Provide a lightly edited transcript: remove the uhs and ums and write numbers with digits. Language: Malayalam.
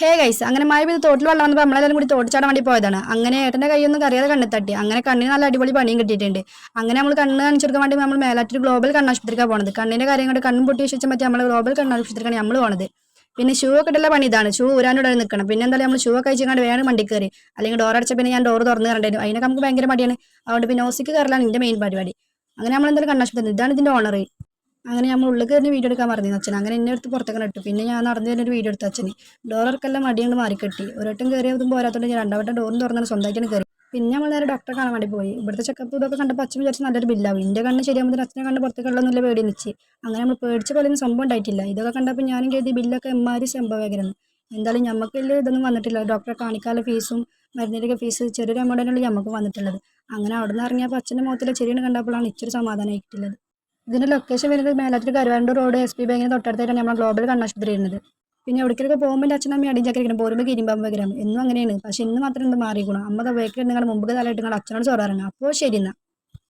ഹേ ഗൈസ് അങ്ങനെ മഴ പെയ്ത് തോട്ടിൽ വെള്ളം വന്നപ്പോൾ നമ്മളെല്ലാവരും കൂടി തോട്ടിച്ചാടാൻ വേണ്ടി പോയതാണ്. അങ്ങനെ ഏട്ടൻ്റെ കൈയൊന്നും അറിയാതെ കണ്ണ് തട്ടി. അങ്ങനെ കണ്ണിന് നല്ല അടിപൊളി പണിയും കിട്ടിയിട്ടുണ്ട്. അങ്ങനെ നമ്മൾ കണ്ണ് കാണിച്ചെടുക്കാൻ വേണ്ടി നമ്മൾ മേലാറ്റൂർ ഗ്ലോബൽ കണ്ണാശുപത്രിക്കാണ് പോണത്. കണ്ണിൻ്റെ കാര്യം കൊണ്ട് കണ്ണും പൊട്ടി വെച്ചാൽ പറ്റി നമ്മൾ ഗ്ലോബൽ കണ്ണാശുപത്രിക്കാണ് നമ്മൾ പോണത്. പിന്നെ ഷൂ ഒക്കെ ഇട്ടുള്ള പണി ഇതാണ്. ഷൂ ഊരാനോടെ നിൽക്കണം. പിന്നെ എന്തായാലും നമ്മൾ ഷൂ ഒക്കെ അയച്ചുകൊണ്ട് വേണം വണ്ടി കയറി. അല്ലെങ്കിൽ ഡോർ അടച്ച പിന്നെ ഞാൻ ഡോർ തുറന്ന് കണ്ടായിരുന്നു. അതിനൊക്കെ നമുക്ക് ഭയങ്കര മടിയാണ്. അതുകൊണ്ട് പിന്നെ ഓസിക്ക് കയറലാണ് എൻ്റെ മെയിൻ പരിപാടി. അങ്ങനെ നമ്മൾ എന്തായാലും കണ്ണാശുപത്രി ഇതാണ് ഇതിൻ്റെ ഓണർ. അങ്ങനെ നമ്മൾ ഉള്ളിൽ കയറി വീഡിയോ എടുക്കാൻ പറഞ്ഞു അച്ഛൻ. അങ്ങനെ എന്നെ എടുത്ത് പുറത്തേക്ക് ഇട്ടു. പിന്നെ ഞാൻ നടന്നു തന്നെ ഒരു വീഡിയോ എടുത്തു അച്ഛന്. ഡോർ ഇറക്കെല്ലാം മടിയുണ്ട് മാറിക്കെട്ടി. ഒരട്ടം കയറിയതും പോരാത്തോണ്ട് ഞാൻ രണ്ടാവട്ടം ഡോറും തുറന്നാണ് സ്വന്തമായിട്ടാണ് കയറി. പിന്നെ നമ്മൾ നേരെ ഡോക്ടറെ കാണാൻ വേണ്ടി പോയി. ഇവിടുത്തെ ചെക്കപ്പ് ഇതൊക്കെ കണ്ടപ്പോൾ അച്ഛൻ വിചാരിച്ച് നല്ലൊരു ബില്ലാവും. എൻ്റെ കണ്ണ് ശരിയാകുമ്പോൾ അച്ഛനെ കണ്ട് പുറത്തേക്കുള്ളൊന്നുമില്ല പേടി നിച്ച്. അങ്ങനെ നമ്മൾ പേടിച്ച പോലെയൊന്നും സംഭവം ഉണ്ടായിട്ടില്ല. ഇതൊക്കെ കണ്ടപ്പോൾ ഞാനും കരുതി ബില്ലൊക്കെ എമ്മാതിരി സംഭവമായിരുന്നു. എന്തായാലും നമുക്ക് വലിയ ഇതൊന്നും വന്നിട്ടില്ല. ഡോക്ടറെ കാണിക്കാനുള്ള ഫീസും മരുന്നിൻ്റെയൊക്കെ ഫീസ് ചെറിയൊരു എമൗണ്ടിനുള്ള നമുക്ക് വന്നിട്ടുള്ളത്. അങ്ങനെ അവിടെ നിന്ന് ഇറങ്ങിയപ്പോൾ അച്ഛൻ്റെ മുഖത്തിലെ ചെറിയ കണ്ടപ്പോഴാണ് ഇച്ചിരി സമാധാനമായിട്ടുള്ളത്. ഇതിൻ്റെ ലൊക്കേഷൻ വരുന്നത് മേലാറ്റൂർ കരുവാരൂർ റോഡ് SP ബാങ്കിന് തൊട്ടടുത്തായിട്ടാണ് നമ്മൾ ഗ്ലോബൽ കണ്ണാശുപത്രി വരുന്നത്. പിന്നെ എവിടേക്കൊക്കെ പോകുമ്പോൾ എൻ്റെ അച്ഛനും അമ്മയും അടിഞ്ചാക്കിയിരിക്കണം പോരുമ്പോൾ കിരിമ്പാമ്പ് വരാം എന്നും അങ്ങനെയാണ്. പക്ഷേ ഇന്ന് മാത്രം എന്ത് മാറിക്കണം. അമ്മ ബേക്കറി നിങ്ങൾ മുമ്പ് തലയിട്ട് നിങ്ങൾ അച്ഛനോട് ചോറാറുണ്ട്. അപ്പോൾ ശരി എന്നാൽ.